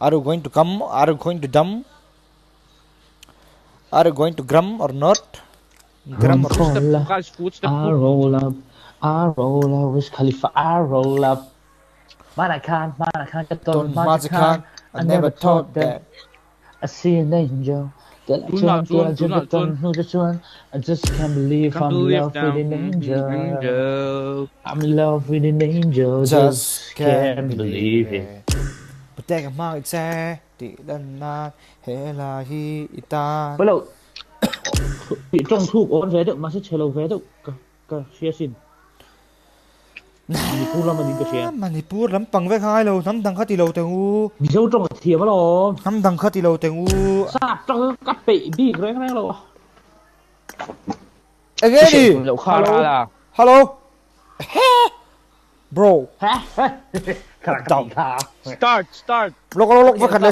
Are you going to come? Are you going to dumb? Are you going to grum or not? Grum or not? I roll up, Wiz Khalifa, I roll up. Man, I can't, get Don't on, I can't. I never thought that. I see an angel. That who just one. I just can't believe I'm in love with an angel. I'm in love with an angel. Just can't believe it. But take a mark, say, the land, hela hi itan. Hello. Bị trong thuốc ổn về được mà sẽ chơi lâu về được cái xe xin Manipur là mình cái xe Manipur lắm bằng với hai lâu nắm đằng khát thì lâu tiền bị dấu trong thiệp đó nắm đằng khát thì lâu tiền sạp trong cái bị bị cái này rồi again hello bro Start lộc với khăn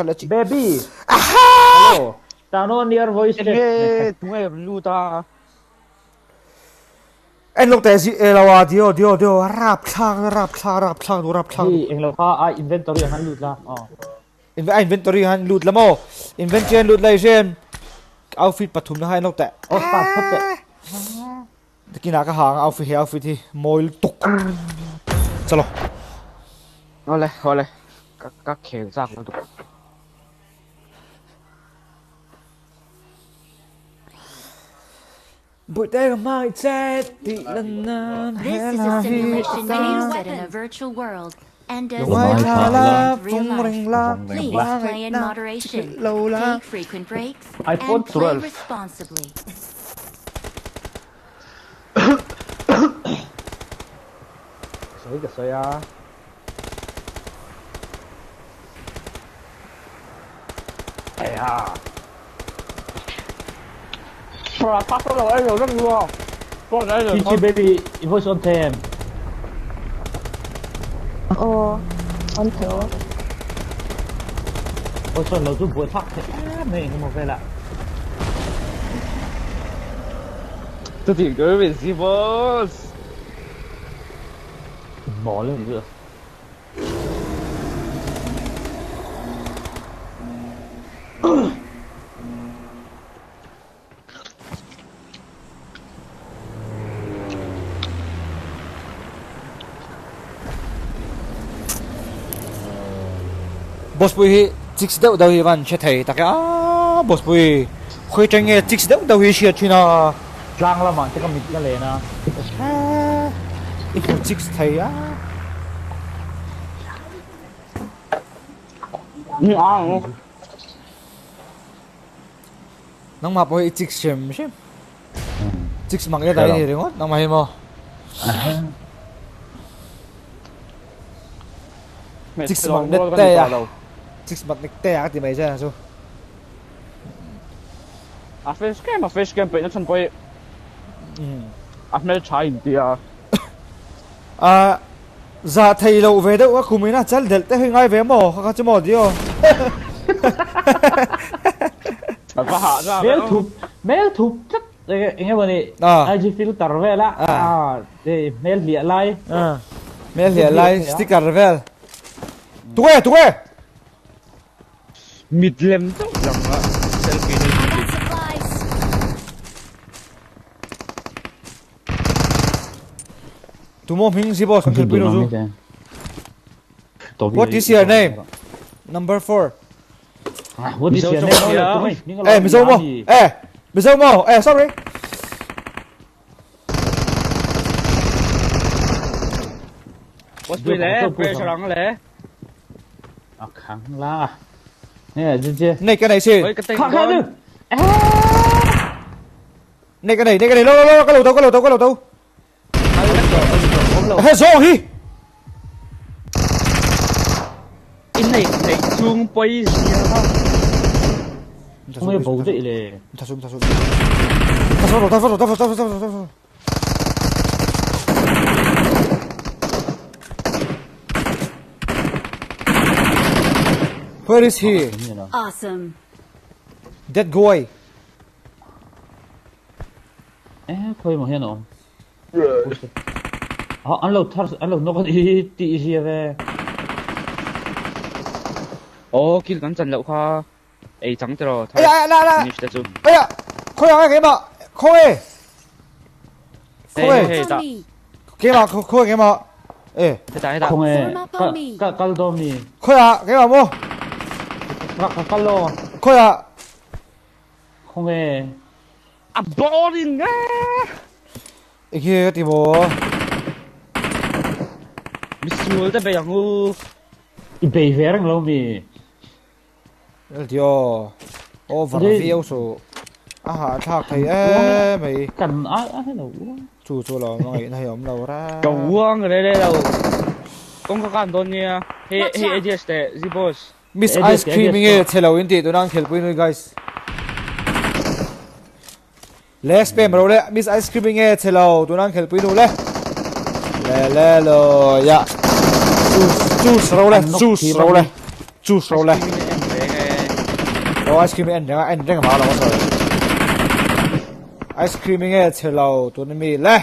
là chị baby hello tao nó near voice tụi em lưu ta anh lúc đấy gì là điều rap sang đi anh là inventory hắn lụt ra inventory han loot lamo inventory loot lai jen outfit pathum na hai nok ta start phất đấy kina ka hang outfit hi moil tuk chalo Ole các khéo ra cũng được buổi tay mai chết thì lần nan This is a simulation made in a virtual world and does Why not thala real phung life. ring la Please play in moderation. Take frequent breaks iPhone and play 12. responsibly. cái sợi à Rồi phát số đầu em rồi rất luôn con đấy rồi Chichi baby voice on them on thử voice on lâu giúp vừa thoát thì này một cái lạ tôi tìm đối với gì boss bỏ lên được boss bui six đâu đâu hi van che thei ta ka boss bui khoi tranh nghe six đâu hi shit china răng là mà chắc là mình cái lệ na ít six thei á nang ma bui six shem six mang cái đấy thì đúng không nang ma hi mo six mang đất tè à six mang đất tè à thì mày ra rồi fish game bị nó chân bơi mẹ trái đi giờ thầy lâu về đâu cũng mới là chắc để tới ngay về mỏ hoặc cho mỏ đi ô mail thục chắc nghe bọn này IG filter về là để mail lịa lại mail lịa lại sticker về tụi mịt lem tốt lắm á tụi mong hình gì boss không thể biết đâu what is your name number 4 what is your name mình dâu mò sorry what's the lẽ về sao lắm lẽ kháng la nè chứ này cái này xì kháng đi này cái này lo cái lầu tàu hết rồi hi in này chuông bay không có bầu dậy lề ta xuống rồi where is he Awesome. that guy thôi mà hiện không anh lâu nó có đi gì về Ồ, kia cắn chân lậu kha. Ê, trắng rồi. Ây da, la. Finish that too. Ây da, khôi à cái mà, khôi. Khôi. Hey, da. Cái mà khôi cái mà. Ê. Hết đã. Không hề. Cal đo mi. Khôi à cái mà mua. Cal lo. Khôi à. Không hề. À, boring á. Ê kia thì bố. Misul ta bây ngu. Ibe verang lo mi. Điều. Ô vật phiêu số. À thạc thầy mày. Cần ai đâu. Chủ là người này ông đâu ra. Cầu uang rồi đây đâu. Con có can don nha. Hey, ADS te, Zibos. Miss Ice Creaming it, hello indeed. Tôi đang help you guys. Let's spam rồi đấy. Miss Ice Creaming it, hello. Tôi đang help you đấy. Lê lo, ya. Juice rồi đấy, juice rồi đấy. Juice rồi đấy. Oh, ice creaming anh đang bảo là sao? Ice creaming it, hello. Tôi nên mi lê.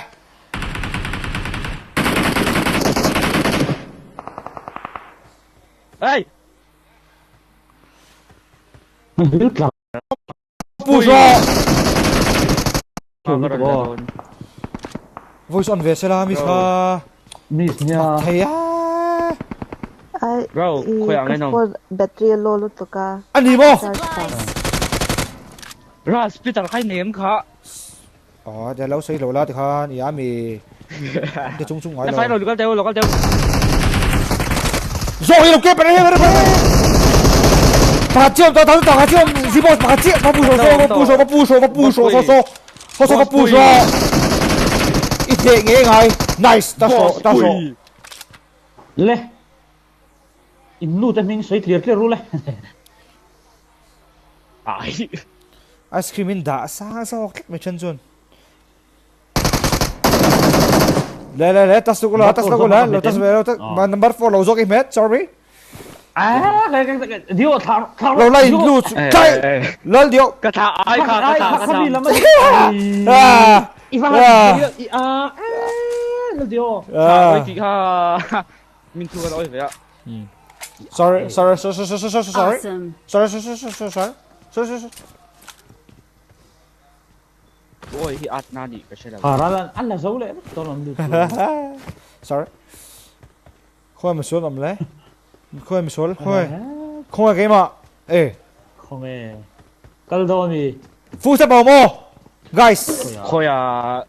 Hey. Biết là. Push Voice on về là Miss ha. Miss nha. Thầy á. Ai. Bro, khỏe ngay nào. Battery low luôn tất cả. Anh đi mo. Ra hospital khai nếm khá. Để lâu xây lâu la thì kha, nhà mi. Để chung chung hỏi phải rồi, lúc đó tiêu. Rồi đâu kia, bên đây. Bà chiêu, tao chiêu, gì bộ, bà chiêu, bà bù sổ. Ít thế nghe ngay, nice, ta sổ. Le. Innu ta mình xoay clear ru le. Ai. Ice cream in đã sao cách mày chân chuồn. Lê, tas ko la, mà number 4 lâu rồi cái mét, sorry. Cái điệu thảo Lâu lại lu, chạy, lỡ điệu. Cái thảo ai khá. Không đi lắm ấy. Lâu điệu. Thảo kì khá. Mình thua rồi vậy ạ. Sorry. Awesome. Sorry. Ôi, hi at na đi cái xe Khả ra là ăn là dấu lệ. Tôi làm được. Sorry. Khôi mà xuống làm lấy. Khôi cái mà. Ê. Không hề. Cal đo mi. Phu sẽ bảo mô. Guys. Khôi à.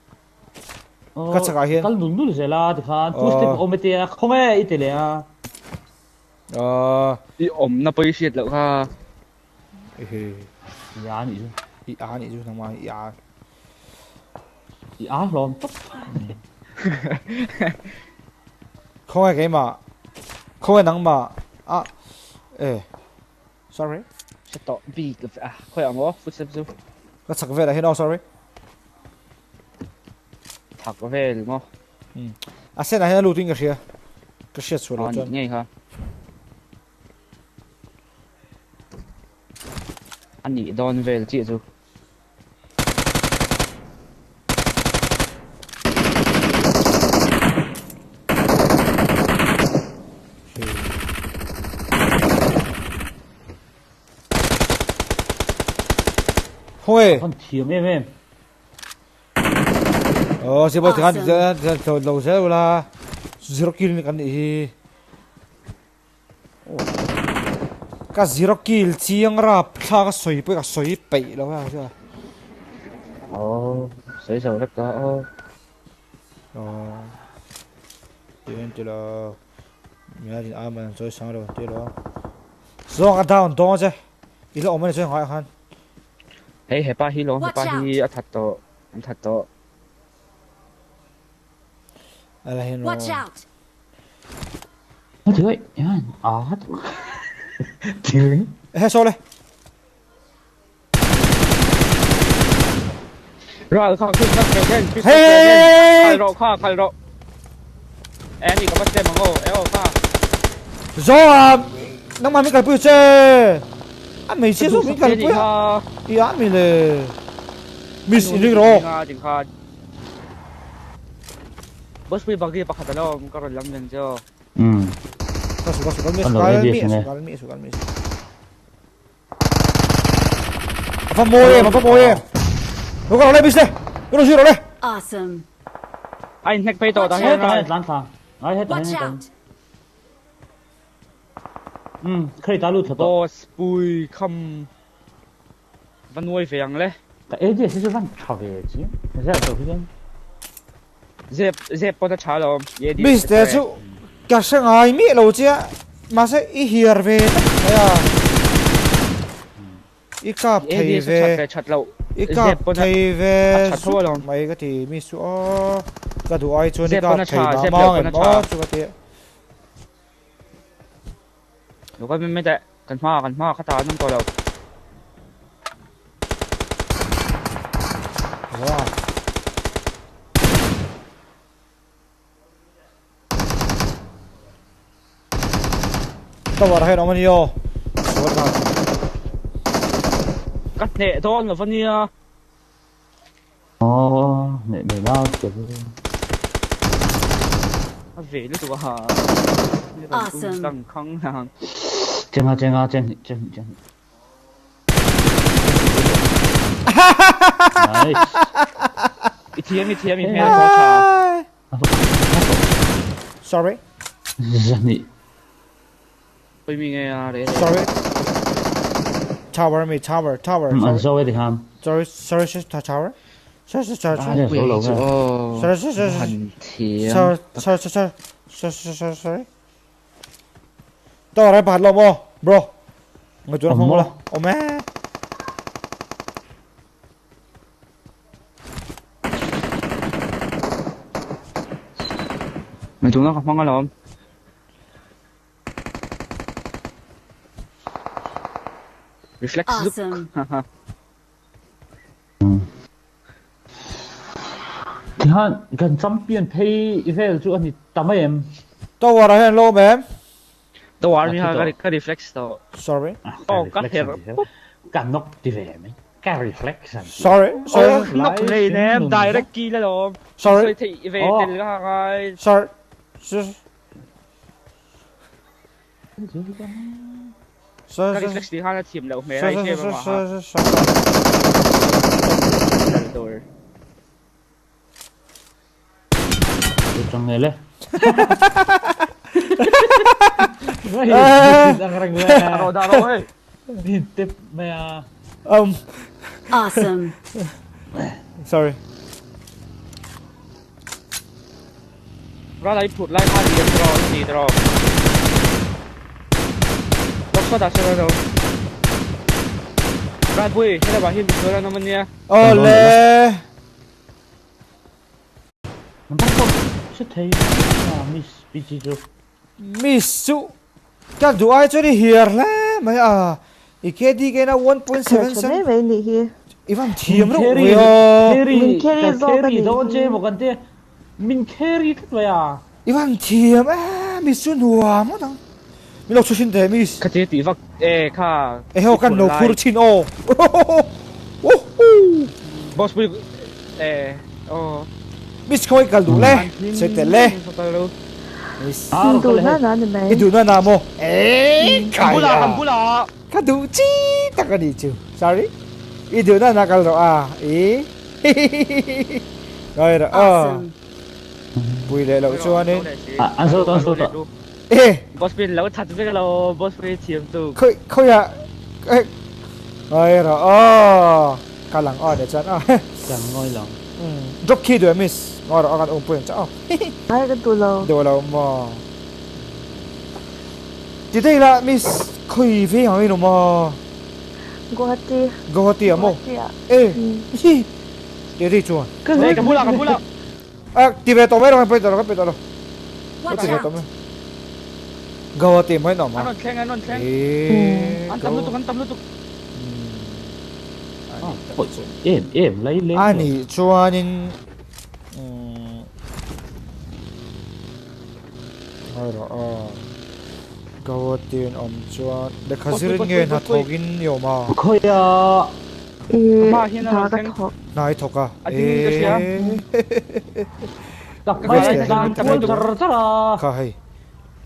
Cắt sạc hiền. Cal nung sẽ là thì khan. Two step ôm tia. Không hề ít lệ à. Đi ôm na bơi xiết lậu ha. Dạ nhỉ. Ý chú thằng mà ý á. Dạ lon tóc. Không cái mà. Không năng mà. Ê. Sorry. Sẽ tỏ bị cái khôi à ngó phút xếp chú. Cắt sạc về là hết sorry. Thạc có về đúng không? Sẽ là hết lưu tin cái gì? Cái gì số là chân. Nhảy ha. Anh nhỉ đòn về là chị rồi. Thôi. Con thiếm em. Sẽ bảo tiếng Anh lâu sẽ là zero kill cái này. Cái zero kill chiang ra pha cái soi bậy đâu ha chứ. Sấy sầu rất đó. Tiền thì là nhà thì ai mà soi sáng rồi tiền đó. Rồi cái down đó chứ. Ý là ông ấy chơi hỏi han. Hey, hepa hi long, hepa hi thật to. Watch out. Nó thứ ấy. Tiếng. Hey, sorry. Rồi, khôngขึ้นมาเก่งใครรอแอนนี่ก็มาเต็มมังโง่ค่ะ Rồi nó mà mình cần bự chê. Anh mình chia giúp mình cần bự. Ý án mình là miss in rồi. Chính khá. Boss mình bằng đi bạc hạt đó, có rồi lắm lần chưa. Có sự miss. Phong môi em, phong môi em. Nó còn lấy bis đây. Nó chưa rồi đây. Awesome. Anh neck pay to ta hết hết lan xa ai hết Watch out. khơi ta lụt thật to boss bùi không văn nuôi vàng lên tại ấy gì sẽ văn trò về chứ sẽ là đầu tiên dẹp bọn ta trả lòng Bis để chú cả sang ai mi lâu chứ mà sẽ ý hiền về đấy à ý cặp thầy về chặt lậu ý cặp thầy về mấy cái thì mi số cái đồ ai cho nên cặp thầy mà mong em bỏ cho cái gì lúc đó mình để cần hoa khát ta nông to đâu tao vào đây nó mà nhiều cắt nhẹ thôi là phân như nệ bể bao kiểu về lúc tụi họ Awesome. tăng khăng hàng 쟁아 나이스 ATM mình hay có trả sorry 아니 tôi mình nghe đấy sorry tower 안 써야 돼 함. sorry tower sorry 아니야 솔로 sorry tao ở đây bạt lông ô bro người chú nó không là ô mẹ mình chúng nó không phong cái lắm reflex Awesome. thì han gần trăm biên pay về chú anh tắm em tao ở đây hello mẹ tôi vào đi ha cái reflex đó sorry cắt thiệt cả nóc đi về mấy cái reflection sorry nóc này nè direct key là rồi sorry thì về tiền là hai sorry cái reflex thì hai là chìm đầu mẹ này kia mà rồi trong này lên đã rồi nhìn tiếp mẹ Awesome. sorry ra lại phụt lại hai điểm rồi gì rồi bóc sao đặt sao đâu ra bùi hay là bảo hiểm rồi nó mình nha ole nó bắt con sẽ thấy miss BG rồi misu cái đồ ai cho đi hiền lắm mày à cái đi cái nào 1.7 mấy nị hi Ivan thiêm đâu carry đó chứ một con thế mình carry thật vậy à Ivan thiêm misu nuông mà thằng mình lộc xin thế mis cái gì tí vắc kha heo kan no phur chin o boss bùi mis khoi kal du le se te le đủ na na nè mày cái du na mo cầm bula cái du chi ta cái đi chứ sorry cái du na kal rồi à rồi rồi Awesome. bùi lệ lậu cho nên ăn sâu boss bùi lâu thật với cái lâu boss bùi thiêm tu khơi à rồi rồi cái lăng để cho nó chẳng ngồi lòng drop key rồi miss ngồi rồi ăn ôm bùi cháu ai cái tụ lâu đồ lâu mà thì đây là miss khơi về hỏi nó mà Guwahati à mo để đi chuồn cầm bula đi về tàu mấy đâu phải tàu đâu Watch đi về tàu out. mấy Guwahati mấy nó mà anh khen anh tâm lúc em lấy lên 아니 좋아하는 Guwahati 엄청 내 가지는 게 나 더긴 요마 거야 thà cái thọ 나이 더가 가해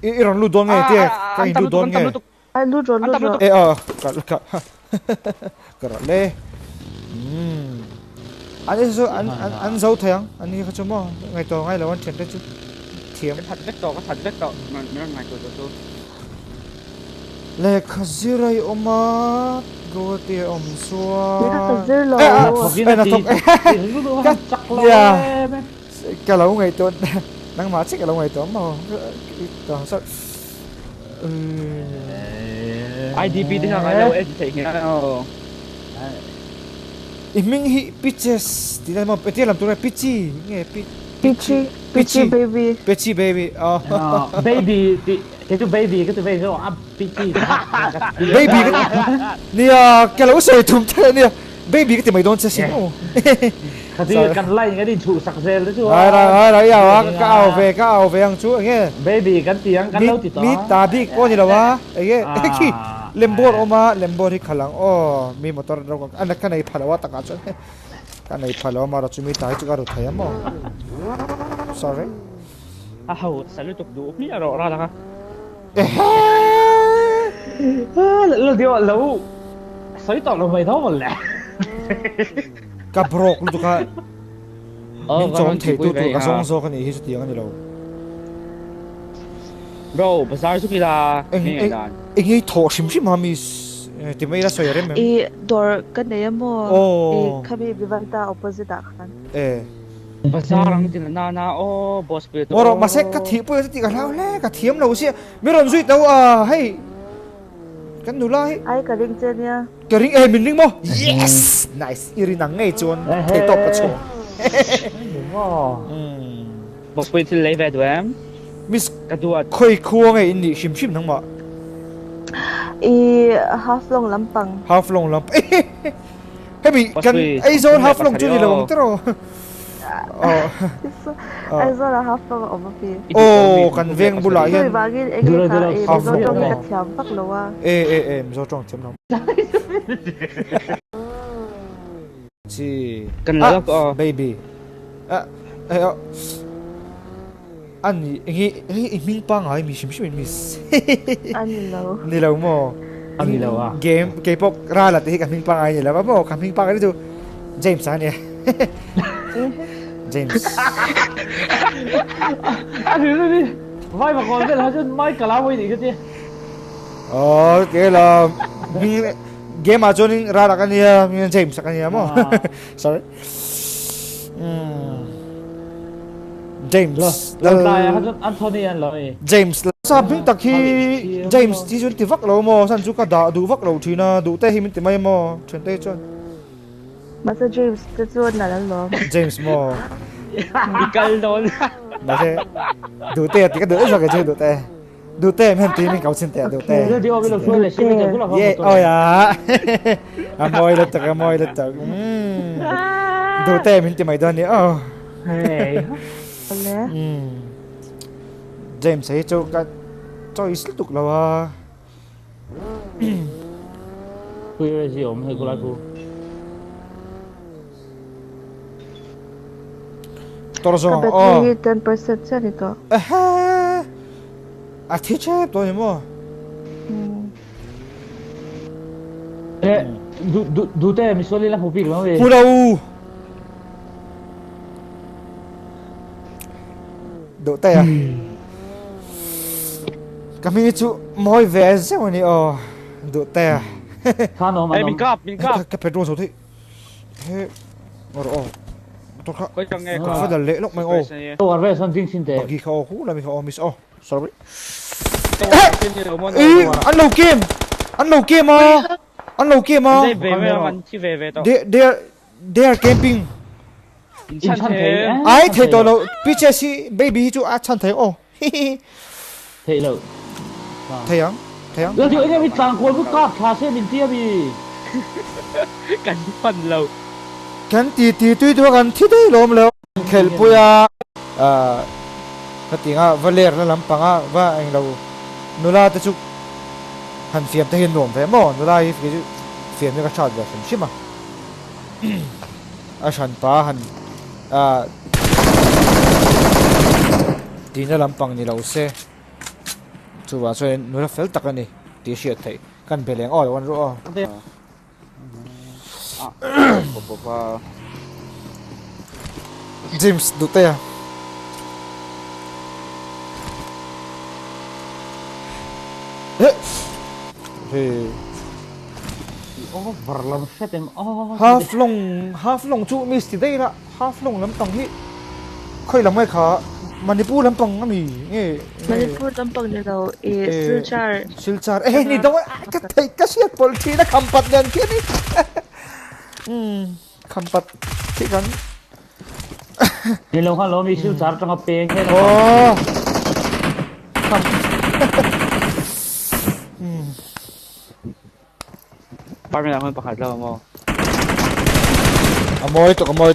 이런 루동에 띠에 까이 루동에 ai lút rồi 가 그럴래 anh ấy số anh giấu thằng anh ấy có cho mò ngày to ngay là anh chuyển tới chứ thiếm cái thật rất to mà nó ngày tôi lệ khát dư ray oma go tia om xua Đi khắc dư lầu. đây là thuộc cắt ya cái lâu ngày tôi đang mà chết cái lâu ngày tôi mà toàn sao IDP đi sang cái đâu em thấy nghe đâu mình hi pitches thì là mà bây giờ làm tôi là pitchy nghe Peachy baby. pitchy baby baby cái từ baby rồi pichi baby nè cái lâu sợi thùng thế nè baby cái thì mày đón chơi xin ô cái gì cần lấy cái đi chủ sạc dê đấy chứ rồi cao về ăn chú nghe baby cái tiếng cái lâu thì to mi ta bi ko ni lawa ege ki lembor oma lembor hi khalang o mi motor ro an ka nei phalawa ta ka chon ka nei phalawa ma ro chumi ta chu ka ro thaya mo sorry hầu salute tục đủ mi rõ ra là lâu điều lâu sấy tỏ là mày thấu một lẽ ka brok lu ka min chon thei tu ka song zo ka ni hi chu tiang ani lo bro bazar suki la nghe đàn enge tho sim ma mi ti mai la soyare mem I door cái này mo. Oh. I kami Vivanta opposite akan. bazar ang tin na o boss pe to moro masek ka thi pu ti ka lau le ka thiam lo sia mi ron zui tau a hey kan nu lai Ai ka ring chen ya. ka ring min ring mo yes nice iri nang ngai chon thei top ka chon boss pe til lấy về tụi em miss cái đuôi khoi khuang ngai in ni sim nang ma I half long lampang. half long lamp hey bi kan ai zone half long chu ni lo tro Ai zo là half long over fi. oh kan veng bula Tôi hian bagin ege ka I zo trong cái thiam pak lo wa. mi zo trong thiam nam chi cần là baby anh ngi ming pa ngai mi sim miss Ani lo. ni lo mo anh đi đâu à game K-pop ra là thì cả ming pa ngai ni la mo cả ming pa cái tu James anh nè James anh đi vai mà còn cái là chứ mai cả lao gì cái gì cái là game mà cho nên ra là cái này James cái này mo sorry James lần này Anthony anh rồi James sa ping tak hi James ti chun ti vak lo mo san chu ka da du vak lo thina du te hi min ti mai mo chen te chon Masa James te chuan na lo. James mo đi cân đồn mà thế du te ti ka du sa ka chu du te men ti min kau chen te du te cái điều cái đầu tiên là xem cái cũng là ye oh ya amoy le tak du te min ti mai don ni oh Le. James ấy cho ít tục là quy là gì ông hay cô lại cô tôi Ka rồi battery 10% chen ito. thế chứ tôi nhớ ê du te mi suoli la pupi đúng không vậy Phu đâu độ tay à kami chu moi ve sao ni độ tay à khá nó mà em mình cắp cái petrol số thế thế rồi tôi khá có cho nghe có phải là lễ lúc mình tôi ăn về xong chính xin thế ghi khâu hú là mình khâu miss sorry ăn lẩu kem mà they are camping ai thấy tôi đâu piche si baby chu chan thấy thế đâu thấy không rồi thì anh em bị tàng quân với cọp thà xe mình tia bị cảnh phần lâu kan ti tuy kan thi dei lom lo khel puya katinga valer la lampanga va ang lo nula ta chu han fiam ta hin nom ve mo nula hi fiam ni ka chat ve sim shima a shan pa han tina lampang ni lo se chu wa so nula fel takani ti shiat thei kan beleng wan ro James Dute à? Overlam set em half long chu miss thì đây là half long lắm tầng hi khơi lắm hay khá Manipur lắm tầng lắm nghe Manipur tampang ni daw silchar eh ni daw cái thầy cái siết bol chi na kampat yan kia ni kampat thì kan ni lo kan lo mi silchar tang peng he oh Parang ako pakadlaw mo. amoy to Amoy.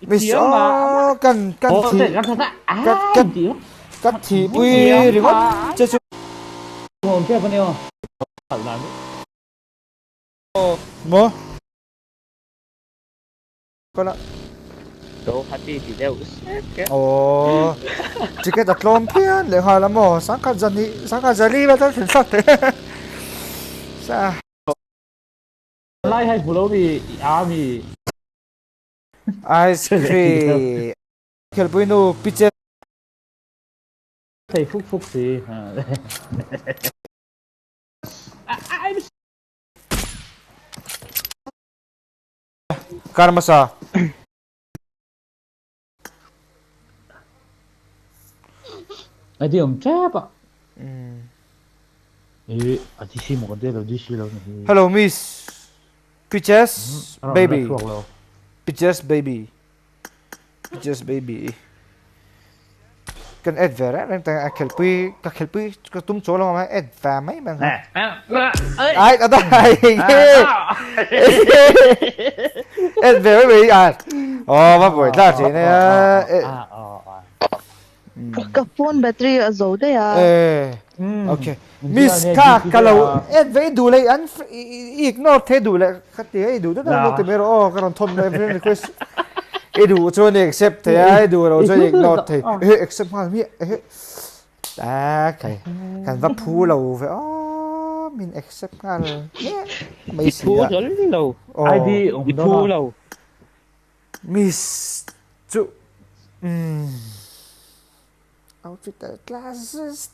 Miss kan thì ui đi mất chết chú ngon thế con yêu thật là mo con ạ Go happy thì đều. ồ chỉ cái đặt lom pian để hỏi là mò sáng cả giờ đi mà tao chuyển sắc thế sao lai hay pulau mi mi ice cream kiểu bây giờ pitcher thầy phúc gì karma sa ai đi ông chép à à đi xem một con đeo đi xem đâu hello miss pitches baby pitches baby cần add về đấy nên ta kelp cái tum chỗ lo mà add về mấy bạn ai ở đây add về mấy à mà buổi ra thì này ka phone battery a zo de ya okay miss kalau add về đủ lại anh ignore thế đủ lại khát thế đủ đó nó tìm rồi cái thôn này friend request đủ cho nên accept thế ai đủ rồi cho nên ignore thế accept mà mi cái vấp phu lâu vậy mình accept ngay mấy gì Phu rồi lâu. ID ông Phu lâu. miss chú outfit glasses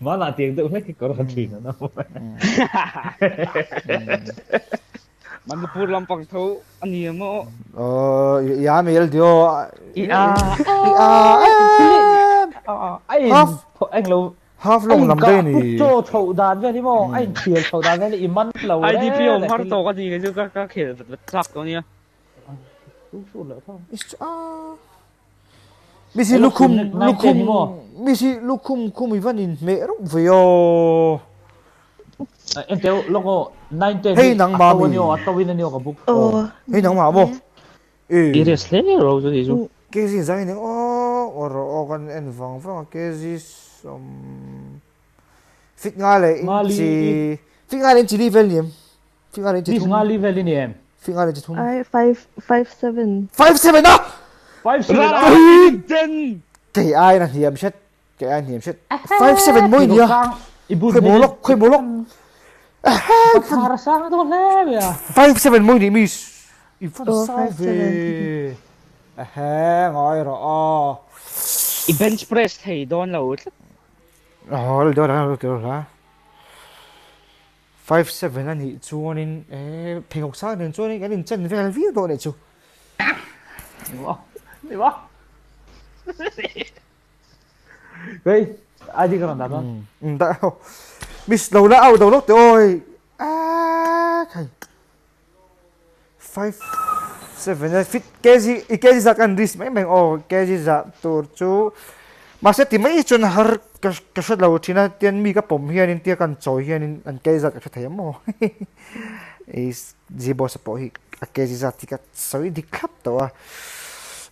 mà là tiền tự hết cái có là tiền nó Manipur lampang tho ani mo. ya mail dio anh lâu half long làm đây nè cho chậu đàn vậy đi mo anh tiền chậu đàn vậy thì mất lâu đấy IDP ông har to cái gì cái khỉ sắp đó nha. Misi lukum ivan in me rong veo em theo logo 90 hey nang ma mi tao win nhiều cả book hey nang ma bo Seriously rồi cho gì chứ. cái gì vậy nè or con en vang cái gì fit ngay lại chỉ fit ngay lên chỉ level niệm fit ngay lên chỉ thùng ngay level đi em fit ngay lên chỉ thùng I 557 57 đó 57 Chân. cái ai là hiểm chết 57 mỗi nhỉ khơi bố lốc khá sang tôi thế vậy 57 mỗi nhỉ miss ifan sao về ngồi rồi Bench press thầy đón lâu. đó là 57 anh thì chú nên thì học sao nên chú nên cái nên chân về viết đồ này chú đi vào đây ai đi cái nào đó đã miss đầu đã out đầu lúc rồi cái 57 fit cái gì ra can risk mấy mình cái gì ra tổ chú mà sẽ tìm mấy chuyện har cái số đầu thì nó tiền mi cái bom hiền nên tiền cần choi hiền nên cái gì ra cái thấy mà gì boss bỏ hi cái gì ra thì cái sợi đi khắp đó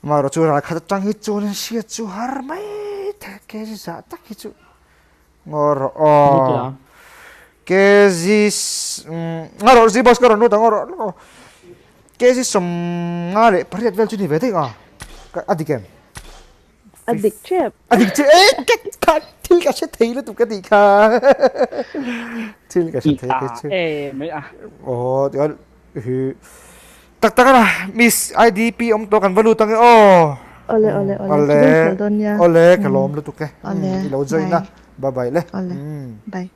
mà rồi chú ra khát trăng hết chú nên xia chú har mấy cái gì ra tắc hết chú ngor cái gì ngor gì boss cái nó ngor cái gì sum ngare phát hiện về chú đi về thế à cái adi kem addictive addictive cái thì cái sẽ thấy là tụi cái gì cả thì cái sẽ thấy cái chứ mấy à ồ thì tắc tắc là Miss IDP ông to cần value tăng cái ole ole cái lom luôn tụi cái lâu rồi na bye bye le bye